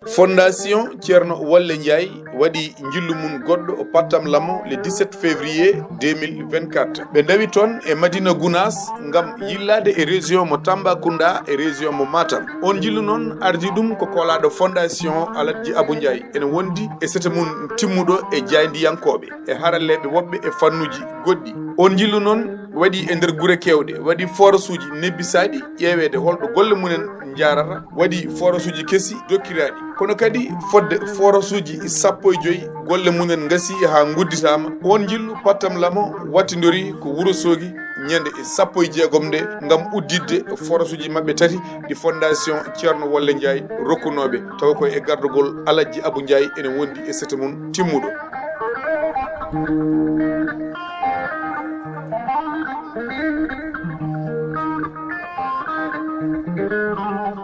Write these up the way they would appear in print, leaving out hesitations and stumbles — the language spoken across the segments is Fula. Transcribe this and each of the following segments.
fondation Thierno Wolle Ndiaye waɗi jillu mum goɗɗo o pattam lamo le 17 février 2024 ɓe dawi toon e Madina Gounass gam yillade e région mo Tambacounda e région mo Matam. On jillu noon ardi ɗum ko kolaɗo fondation Aladji Abou Ndiaye ene wondi e sete mum timmuɗo e jayndiyankoɓe e haralleɓe woɓɓe e fannuji goɗɗi. On jillu noon waɗi e nder guure kewɗe, waɗi forage uji nebbisaɗi ƴeewede holɗo golle mumen jarata, waɗi forage uji kesi dokkiraɗi, kono kadi fodde forage uji 15 golle mumen gasi ha gudditama. On jillu pattam lamo wattidori ko wuuro sogui ñande 16 nde gam uddidde forage uji mabɓe tati ɗi fondation Thierno Wolle Ndiaye rokkunoɓe, taw koye gardugol Aladji Abou Ndiaye ene wondi e sete mum timmuɗo.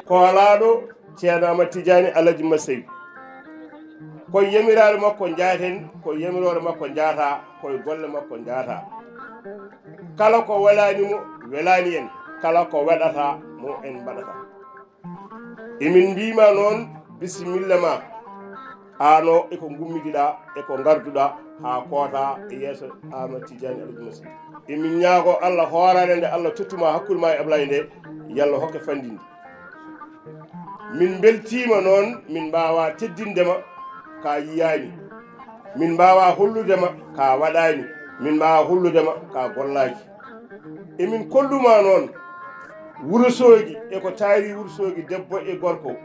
Koolaɗo Ceerno Amadou Tidiane Aladji Masseyi koye yamirare makko jaaten, koye yamirore makko jaata, koye golle makko jaata. Kala ko welanimo welani en, kala ko waɗata mo en mbaɗata. Emin mbima noon bisimilla ma ano eko gummidiɗa eko garduɗa ha koota e yeeso Amadou Tidiane Aladji Masseyi. Emin ñaago Allah hoorare nde Allah tottuma hakkude ma e Ablaye nde yalla hokke fandinde. Min beltima noon min mbawa teddindema ka yiyani, min mbawa holludema ka waɗani, min mbawa holludema ka gollaki. Emin kolluma noon wuuro sogui eko taari wuuro sogui debbo e gorko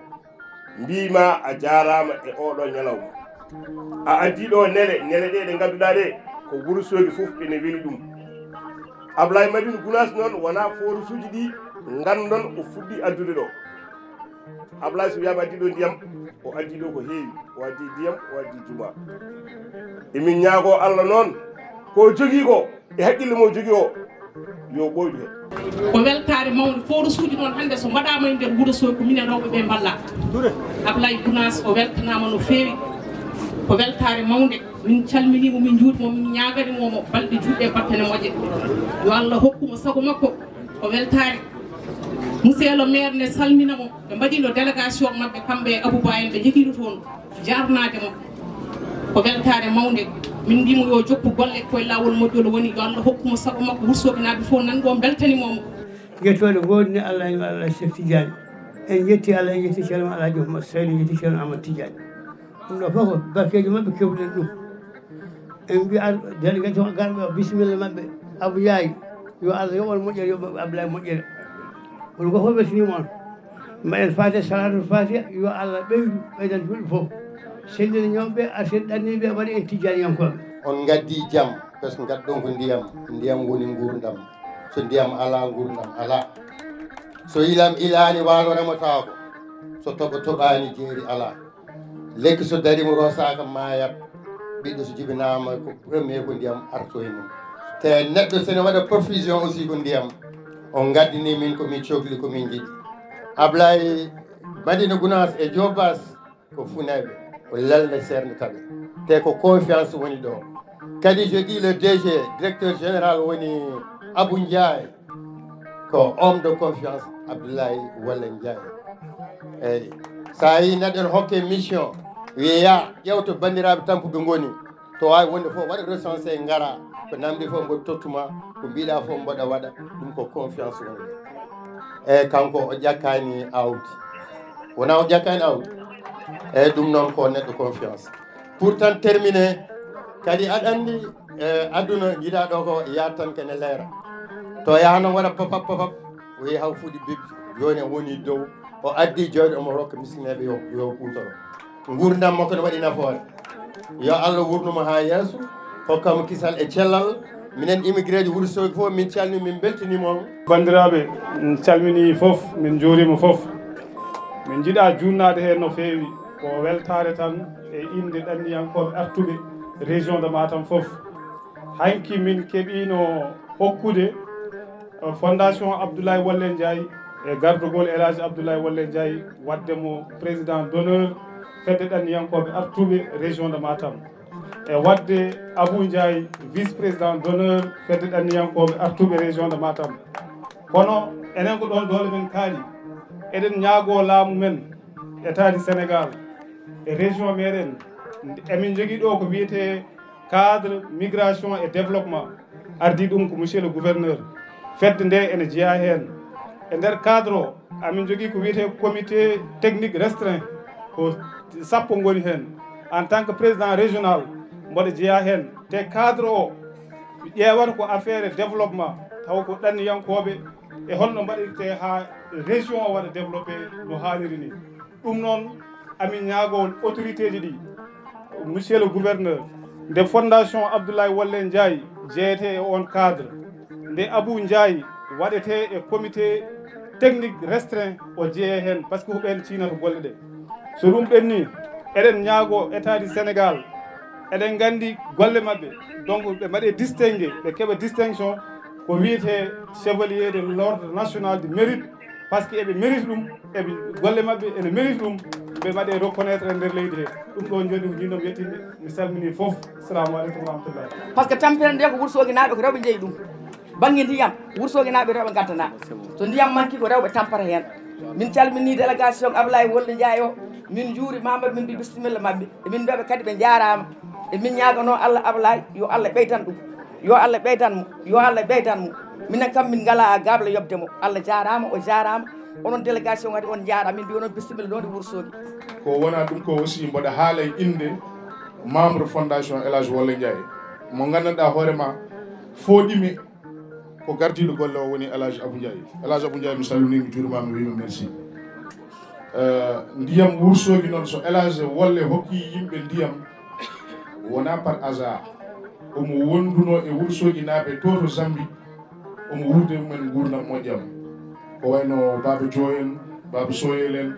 mbima a jarama e oɗo ñalawma. A addi ɗo nele ɗe ɗe ganduɗa ɗe ko wuuro sogui foof ene weeli ɗum. Ablaye Madina Gounass noon wona forage uji ɗi gandon o fuɗɗi addude ɗo. Ablaye so wiyama addi ɗo ndiyam o addi ɗo ko heewi, o addi ndiyam o addi juma. Emin ñaago Allah noon ko jogui ko e haqqille mo jogui o yo ɓoydu hen. Ko weltare mawde forage uji noon hande so mbaɗama e nder wuuro sogui ko minen rewɓe ɓe balla. Ablaye Gounass o weltanama no feewi, ko weltare mawde. Min calminimo, min juutimo, min ñaganimomo balɗe juɗɗe battane moƴƴe yo Allah hokkumo sago makko. Ko weltare monsieur le maire ne salminamo, ɓe mbaɗino délégation mabɓe kamɓe e Abouba en ɓe jeehiɗo toon jarnademo. Ko weltare mawde, min mbimo yo jokku golle koye lawol moƴƴol woni, yo Allah hokkumo sago makko. Wursoɓe naaɓe fof nanɗo beltanimomo. Yettode godni Allah en Allah Cheikh Tidiane, en yetti Allah, en yetti Ceerno Alhaji Oumar Seydi, en yetti Ceerno Amadou Tidiane. ɗum ɗo fof bakkeji mabɓe kewɗen ɗum. En mbi délégation garɓe bisimilla mabɓe Abou Ndiaye yo Allah yoɓon moƴƴere, yoɓo Ablaye moƴƴere. on ko fof weltanima on mbaɗen fatiha salatul fatiha yo Allah ɓeydan julɓe fof sellina ñawɓe arsen ɗanniɓe waɗi en tijaniyankoɓe. On gaddi jaam par ce que gadɗon ko ndiyam woni gurdam. So ndiyam ala gurdam ala, so ilam ilani walo rematako, so toɓo toɓani jeeri ala. Lekki so darima rosaka mayat, ɓiɗɗo so jibinama ko premier ko ndiyam arto e mum. Te neɗɗo sene waɗa profusion aussi ko ndiyam, on gaddini min komin cohli komin jiɗi. Ablaye Madina Gounass e Diobass ko funeɓe, ko lelde serde taɓe, te ko confiance woni ɗo. Kadi je dis le DG, directeur général woni Abou Ndiaye, ko homme de confiance Abdoulaye Wolle Ndiaye. Eyyi sa yi neɗɗo hokke mission wiya ƴewto bandiraɓe tampuɓe goni, to wawi wonde fof waɗa recensé gara ko namdi fof mboɗo tottuma, ko mbiɗa fof mboɗa waɗa, ɗum ko confiance woni. Eyyi kanko o ƴakkani awdi, wona o ƴakkani awdi, eyyi ɗum noon ko neɗɗo confiance. Pour tan terminer, kadi aɗa andi aduna jiiɗa ɗo ko yahat tan kene leera, to yahano waɗa papap o yeehi haw fuuɗi bebbi, joni woni dow o addi jooɗo omo rokka miskineɓe yo kutoro. Gurdam makko ne waɗi nafoore, yo Allah wurnumo ha yeeso, hokkamo kisal e cellal. Minen immigré ji wuuro sogui fof min calmini, min beltinimomo. Bandiraɓe min calmini fof, min juurima fof, min jiiɗa junnade hen no feewi. Ko weltare tan e inde ɗanniyankoɓe artuɓe région de Matam fof. Hanki min keeɓino hokkude fondation Abdoulaye Wolle Ndiaye e gardugol Elhaji Abdoulaye Wolle Ndiaye waddemo président d'honneur fedde ɗanniyankoɓe artuɓe région de Matam, e wadde Abou Ndiaye vice président d'honneur fedde ɗanniyankoɓe artuɓe région de Matam. Kono enen ko ɗon dole men kaali, eɗen ñaago laamu men état du Sénégal e région meɗen emin jogui ɗo ko wiyete cadre migration et développement ardi ɗum ko monsieur le gouverneur fedde nde ene jeeya hen e nder cadre o amin jogui ko wiyete comité technique restreint ko sappo goni hen en tant que président régional mboɗo jeeya hen te cadre o ƴeewata ko affaire développement taw ko ɗanniyankoɓe e holno mbaɗirte ha région o waɗa développé no haaliri ni ɗum noon amin ñaagol autorité ji ɗi monsieur le gouverneur nde fondation Abdoulaye Wolle Ndiaye jeeyete e on cadre nde Abou Ndiaye waɗete e comité technique restreint o jeeye hen par ce que ko ɓen ciinata golle ɗe so ɗum ɓenni eɗen ñaago état du Sénégal eɗen gandi golle mabɓe donc ɓe mbaɗe distingué ɓe keeɓa distinction ko wiyete chevalier de l'ordre national du mérite par ce que eɓe mérite ɗum eɓe golle mabɓe ene mérite ɗum ɓe mbaɗe reconnaître e nder leydi he ɗum ɗo joni ko jinnomi yettinde mi salmini foof assalamu aleykum wa rahmatullah par ce que tampere nde ko Wourossogui naaɓe ko rewɓe jeeyi ɗum banggue ndiyam Wourossogui naaɓe rewɓe gaddana so ndiyam manki ko rewɓe tampata hen min calmini délégation Abdoulaye Wolle Ndiaye o min juuri Mamadou min mbi bisimilla mabɓe emin mbiɓe kadi ɓe jarama emin ñagano Allah Abdoulaye yo Allah ɓeydan ɗum yo Allah ɓeydanmo yo Allah ɓeydanmo minen kam min ngala gable yobde mo Allah jarama o jarama onon délégation kadi on jaara min mbi onon bisimilla ɗon e Wourossogui ko wona ɗum ko aussi mboɗo haala e inde membre fondation Elhadji Wolle Ndiaye mo gandanɗa hoorema fooɗimi ko gardiɗo golle o woni Elhadji Abou Ndiaye Elhadji Abou Ndiaye mi salmini mi juurima mi wima merci ndiyam Wourossogui noon so Elhadji Wolle hokki yimɓe ndiyam wona par hasard omo wonduno e Wourossogui naaɓe to to Zambie omo wurde mumen gurdam moƴƴam ko wayno baba Dio en baba Soyel en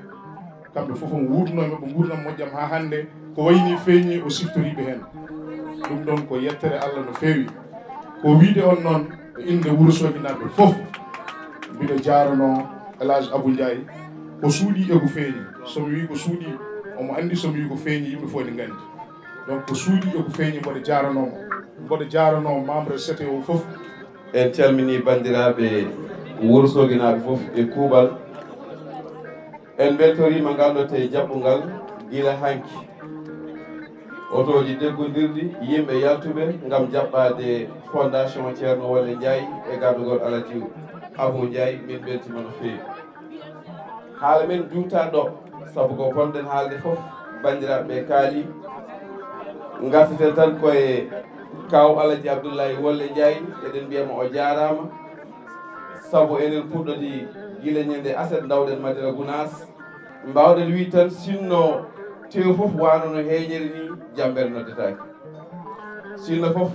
kamɓe fof omo wurdunoɓe ɓe gurdam moƴƴam ha hande ko wayni feeñi o siftoriɓe hen ɗum ɗon ko yettere Allah no feewi ko wiide on noon e inde Wourossogui naaɓe fof mbiɗo jarano Elhadji Abou Ndiaye ko suuɗi e ko feeñi somi wi ko suuɗi omo andi somi wi ko feeñi yimɓe fof ne gandi donc ko suuɗi e ko feeñi mboɗo jarano membre CTO fof en calmini bandiraɓe Wourossogui naaɓe fof e kuuɓal en beltorima ngal ɗo te jaɓɓungal gila hanki otoji deggodirɗi yimɓe yaltuɓe gam jaɓɓade fondation Thierno Wolle Ndiaye e gardugol Elhadji Abou Ndiaye min beltima no feewi haala men juuta ɗo saabu ko ponɗen haalde fof bandiraɓe kaali garteten tan koye kaw Elhadji Abdoulaye Wolle Ndiaye eɗen mbiyama o jarama saabu enen puɗɗodi guila ñande aset dawɗen Madina Gounass mbawɗen wi tan sinno tew fof wano no heeñeri ni jambere noddetaki sinno fof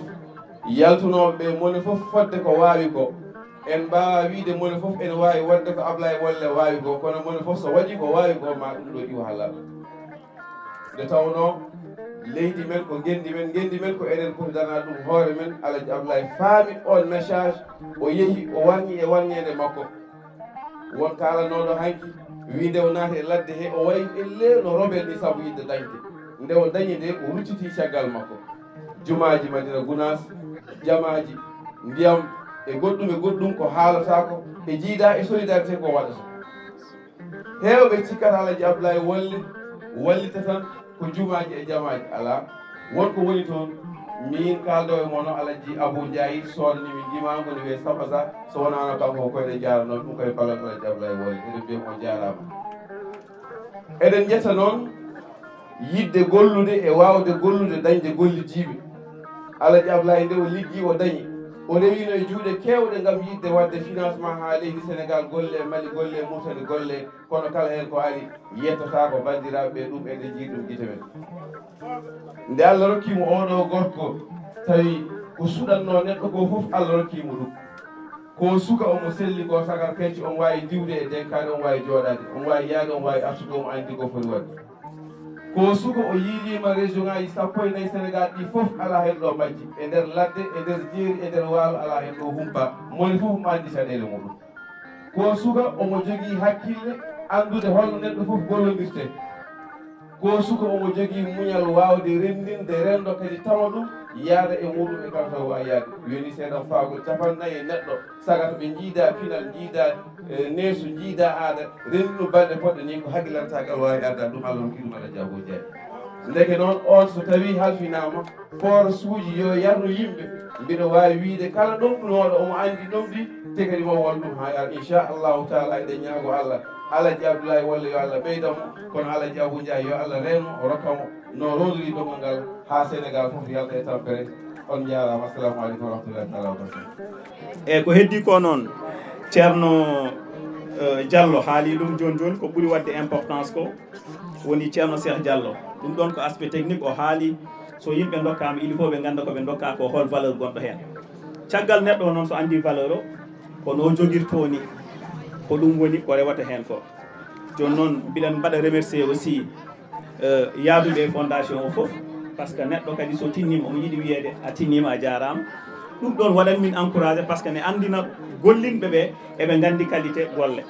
yaltunoɓeɓe moni fof fodde ko wawi ko en mbawa wiide moni fof ene wawi wadde ko Abdoulaye Wolle wawi ko kono moni fof so waɗi ko wawi ko ma ɗum ɗo iwa halal nde tawno leydi men ko gendi men ko enen poti dana ɗum hoore men Elhadji Abdoulaye faami on message o yeehi o wangi e wangede makko won kalanoɗo hanki wi nde o naati e ladde he o wayi elle no robel ni saabu yidde dañde nde o dañi nde o rucciti caggal makko jumaji Madina Gounass jamaji ndiyam e goɗɗum ko haalata ko e jiida e solidarité ko waɗata hewɓe cikkata Elhadji Abdoulaye Wolle wallita tan ko jumaji e jamaji ala wonko woni toon min kaldo e mono Elhadji Abou Ndiaye sodani ndimango ne wiye Sabasa so wonano kanko koyɗe jarano ɗum koye balon Elhadji Abdoulaye Wolle eɗen mbiyamo o jarama eɗen ƴetta noon yidde gollude e wawde gollude dañde gollidiɓe Elhadji Abdoulaye nde o liggi o dañi o rewino e juuɗe kewɗe gam yidde wadde financement ha leydi Sénégal golle e Mali golle e Mauritanie golle kono kala hen ko ari yettata ko bandiraɓe ɗum ene jii ɗum guite men nde Allah rokkimo oɗo gorko tawi ko suɗanno neɗɗo ko foof Allah rokkimo ɗum ko suka omo selli ko sagar kecci on wawi diwde e denkade on wawi joɗade on wawi yaade on wawi artude omo andi ko foti wadde ko suka o yiilima région ngaji sappo e nayyi Sénégal ɗi foof ala hen ɗo majji e nder ladde e nder jeeri e nder waalo ala hen ɗo humpa moni foof mo andi caɗele muɗum ko suka omo jogui hakkille andude holno neɗɗo foof gollodirte ko suka omo jogui muñal wawde rendinde rendo kadi tawa ɗum yaada e muɗum e kala taw wawi yaade woni seeɗan faagol capannayyi e neɗɗo sagata ɓe jiida pinal jiida neesu jiida aada renndino balɗe poɗɗe ni ko haqqilantagal wawi arda ɗum Allah hokkiɗum Allah jaabo jeeya ndeke noon on so tawi halfinama force uji yo yarnu yimɓe mbiɗa wawi wiide kala ɗomɗunoɗo omo andi ɗum ɗi te kadi mo wol ɗum ha yar inchallahu taala eɗen ñaago Allah Alaji Abdoulaye Wolle yo Allah ɓeydamo kono Alaji Abou Ndiaye yo Allah renmo o rokkamo no rondiri dogal ngal ha Sénégal fof yalta e tampere on jarama assalamu aleykum wa rahmatullahi taala wa barakatuh eyyi ko heddi ko noon ceerno Diallo haali ɗum joni joni ko ɓuuri wadde importance ko woni ceerno Cheikh Diallo ɗum ɗon ko aspect technique o haali so yimɓe dokkama il faut ɓe ganda koɓe dokka ko hol valeur gonɗo hen caggal neɗɗo o noon so andi valeur o kono joguirto ni ko ɗum woni ko rewata hen ko joni noon mbiɗen mbaɗa remercier aussi yaaduɓe fondation o foof par ce que neɗɗo kadi so tinnima omo yiiɗi wiyede a tinnima a jarama ɗum ɗon waɗan min encouragé par ce que ne andina gollinɓe ɓe eɓe gandi qualité golle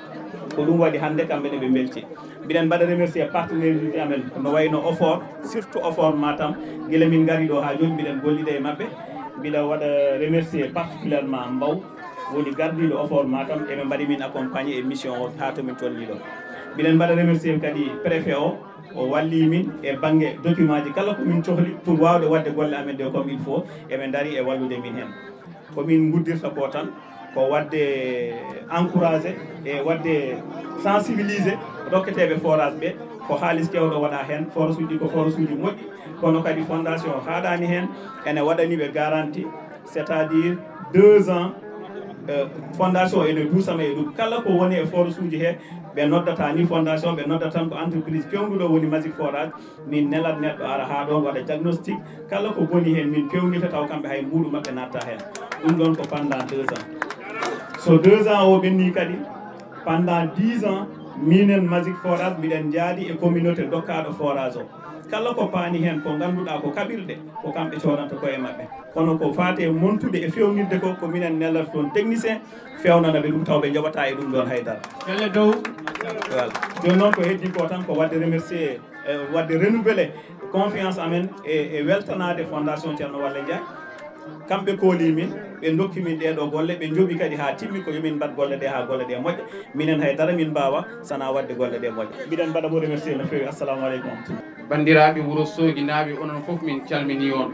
ko ɗum waɗi hande kamɓene ɓe belti mbiɗen mbaɗa remercier partenaire uji amen no wayno OFOR surtout OFOR Matam guila min gari ɗo ha joni mbiɗen gollida e mabɓe mbiɗa waɗa remercier particulièrement Mbaw woni gardiɗo OFOR Matam eɓe mbaɗi min accompagné e mission o ha tomin tolni ɗo mbiɗen mbaɗa remercier kadi préfet o walli min e banggue document ji kala komin cohli pour wawde wadde golle amen ɗe comme il faut eɓe daari e wallude min hen komin guddirta ko tan ko wadde encouragé e wadde sensibilisé rokketeɓe forage ɓe ko haalis kewɗo waɗa hen forage uji ko forage uji moƴƴi kono kadi fondation haɗani hen ene waɗaniɓe garantie c' est à dire 2 ans fondation ene duusama e ɗum kala ko woni e forage uji he ɓe noddata ni fondation ɓe noddata tan ko entreprise pewnuɗo woni Magic Forage min nelat neɗɗo ara ha ɗon waɗa diagnostic kala ko boni hen min pewnita taw kamɓe hay mbuɗu mabɓe natta hen ɗum ɗon ko pendant 2 ans so 2 ans o ɓenni kadi pendant 10 ans minen Magic Forage mbiɗen jaadi e communauté dokkaɗo forage o kala ko paani hen ko ganduɗa ko kaɓirɗe ko kamɓe coɗanta koye mabɓe kono ko fate montude e fewnirde ko minen nellat toon technicien fewnanaɓe ɗum taw ɓe joɓata e ɗum ɗon haydara elle dow voilà joni noon ko heddi ko tan ko wadde remercier wadde renouvelé confiance amen e weltanade fondation Thierno Wolle Ndiaye kamɓe kooli min ɓe dokki min ɗeɗo golle ɓe jooɓi kadi ha timmi ko yomin mbat golle ɗe ha golle ɗe moƴƴa minen haydara min mbawa sana wadde golle ɗe moƴƴa mbiɗen mbaɗa mo remercier no fewi assalamu aleykum bandiraɓe wuuro Sogui naaɓe onon foof min calmini on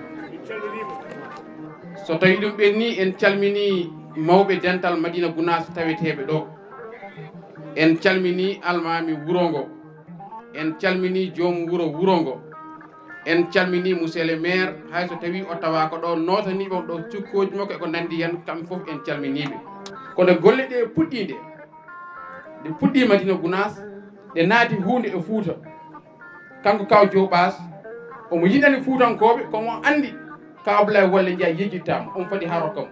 so tawi ɗum ɓenni en calmini mawɓe dental Madina Gounass taweteɓe ɗo en calmini almami wuuro ngo en calmini joom wuuro ngo en calmini monsieur le maire hayso tawi o tawa ko ɗo notaniɓe ɗo cukkoji makko eko nandi hen kamɓe foof en calminiɓe kono golle ɗe puɗɗide ɗe puɗɗi Madina Gounass ɗe naati hunde e Fouta kanko kaw Joɓas omo yiɗani Fuutankoɓe komo andi kaw Abdoulaye Wolle Ndiaye yejjittama on fadi ha rokkamo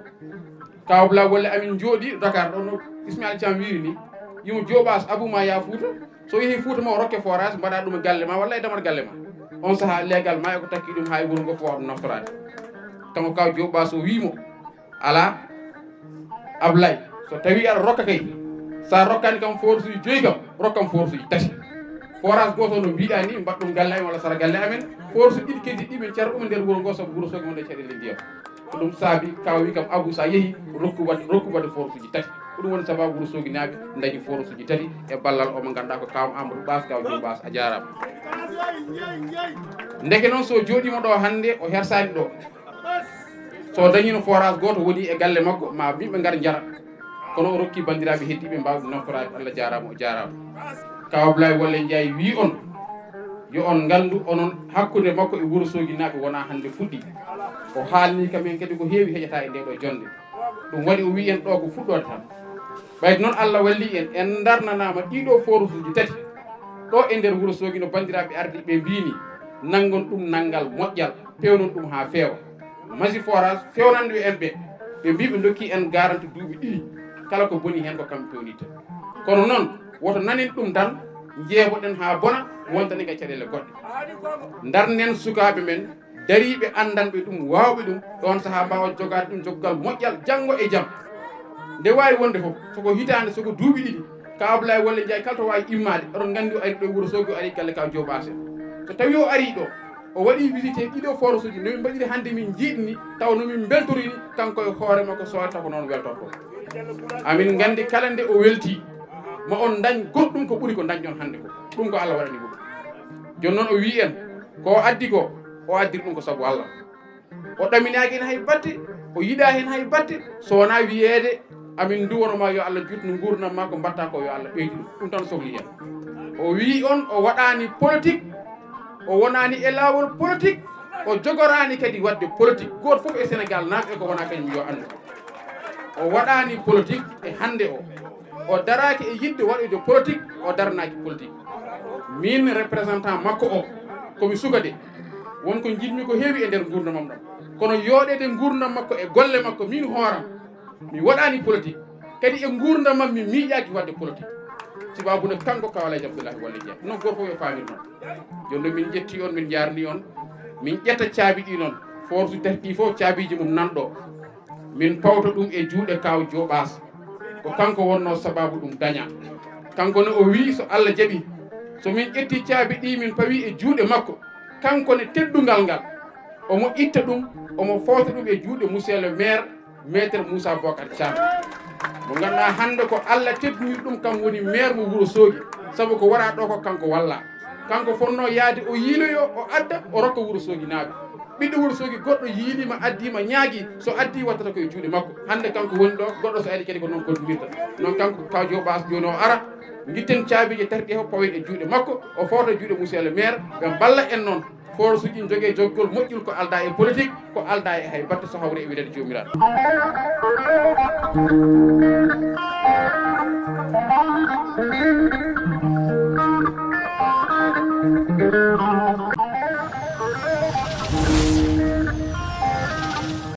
kaw Abdoulaye Wolle amin jooɗi Dakar ɗo no Ismaïla Thiam wiri ni yimo Joɓas abuma ya Fouta so yeehi Fouta ma o rokke forage mbaɗa ɗum e galle ma walla e damata galle ma on saaha légal ma eko takki ɗum ha e wuuro ngo fo ɗum naftorade kanko kaw Joɓas o wimo ala Abdoulaye so tawi aɗa rokka kay sa rokkani kam force uji 5 kam rokkam force uji 3 forage goto no mbiɗa ni mbaɗɗum galle amen walla sara galle amen force ɗiɗi keddi ɗiɓe ceerno ɗum e nder wuuro ngo saabu wuuro Sogui wonde caɗele ndiyam ko ɗum saabi kaw wi kam Abou sa yeehi rokku wadde force uji 3 ko ɗum woni sababu wuuro Sogui naaɓe dañi force uji 3 e ballal omo ganduɗa ko kawam Amadou Bass kaw Joe Bass a jarama ndeke noon so joɗima ɗo hande o hersani ɗo so dañino forage goto woni e galle makko ma yimɓe gar jara kono o rokki bandiraɓe heddiɓe mbawɓe naftorade Allah jarama o jarama kaw Abdoulaye Wolle Ndiaye wi on yo on gandu onon hakkude makko e wuuro Sogui naaɓe wona hande fuɗɗi o haalni kamen kadi ko heewi heƴata e ndeɗo jonde ɗum waɗi o wi en ɗo ko fuɗɗode tan ɓayde noon Allah walli en darnanama ɗiɗo forage uji 3 ɗo e nder wuuro Sogui no bandiraɓe ardi ɓe mbini nangon ɗum nanggal moƴƴal pewnon ɗum ha feewa Magic Forage fewnande en ɓe mbi ɓe dokki en garanti duuɓi 2 kala ko boni hen ko kamɓe pewnita kono noon woto nanin ɗum tan jeeboɗen ha bona wontani ga caɗele goɗɗe darnen sukaɓe men dariɓe andanɓe ɗum wawɓe ɗum ɗon saaha mbawa jogade ɗum joggal moƴƴal janggo e jaam nde wawi wonde foof soko hitande soko duuɓi 2 kaw Abdoulaye Wolle Ndiaye kala to wawi immade oɗon gandi o ari ɗo wuuro Sogui o ari galle kaw Joɓas so tawi o ari ɗo o waɗi visité ɗiɗo forage uji nomin mbaɗiri hande min jiiɗni taw nomin beltorini kanko e hoore makko sowata ko noon weltorto amin gandi kala nde o welti ma on dañ goɗɗum ko ɓuri ko dañƴon hannde ko ɗum ko Allah waɗani ɗum joni noon o wi en ko addi ko o addiri ɗum ko sabu Allah o ɗaminaki hen hay batte o yiɗa hen hay batte so wona wiyeede amin duwonoma yo Allah jutnu gurdam ma ko mbatta ko yo Allah ɓeydi ɗum tan sohli hen o wi on o waɗani politique o wonani e lawol politique o jogorani kadi wadde politique goto foof e Sénégal naaɓe ko wona kañum yo andu o waɗani politique e hande o daraki e yidde waɗude politique o daranaki politique min représentant makko o komi suka de wonko jiɗmi ko heewi e nder gurdamam ɗam kono yooɗede gurdam makko e golle makko min hooram mi waɗani politique kadi e gurdamam mi miiƴaki wadde politique sibabude kanko Kawalaji Abdoulaye Wolle Ndiaye non goto fof e famir noon jonno min ƴetti on min jarni on min ƴetta caabi ɗi noon force terti fof caabiji mum nanɗo min pawta ɗum e juuɗe kaw Joɓas ko kanko wonno sababu ɗum daña kanko ne o wi so Allah jaaɓi so min ƴetti caabi ɗi min pawi e juuɗe makko kanko ne teddungal ngal omo itta ɗum omo fawta ɗum e juuɗe monsieur le maire maître Moussa Bocar Thiam mo ganduɗa hande ko Allah teddunir ɗum kam woni maire mo Wuro Sogui saabu ko waɗa ɗo ko kanko walla kanko fonno yaade o yiiloyo o adda o rokka Wuro Sogui naaɓe ɓiɗɗo Wuro Sogui goɗɗo yiilima addima ñaagui so addi wattata koye juuɗe makko hande kanko woni ɗo goɗɗo so ari kadi ko noon kontinirta noon kanko kaw Joɓas joni o ara guitten caabiji terɗi fof pawen e juuɗe makko o fawta juuɗe monsieur le maire ɓe balla en noon force uji jogue joggol moƴƴol ko alda e politique ko alda e hay batte so hawre e wiɗede jomiraɗo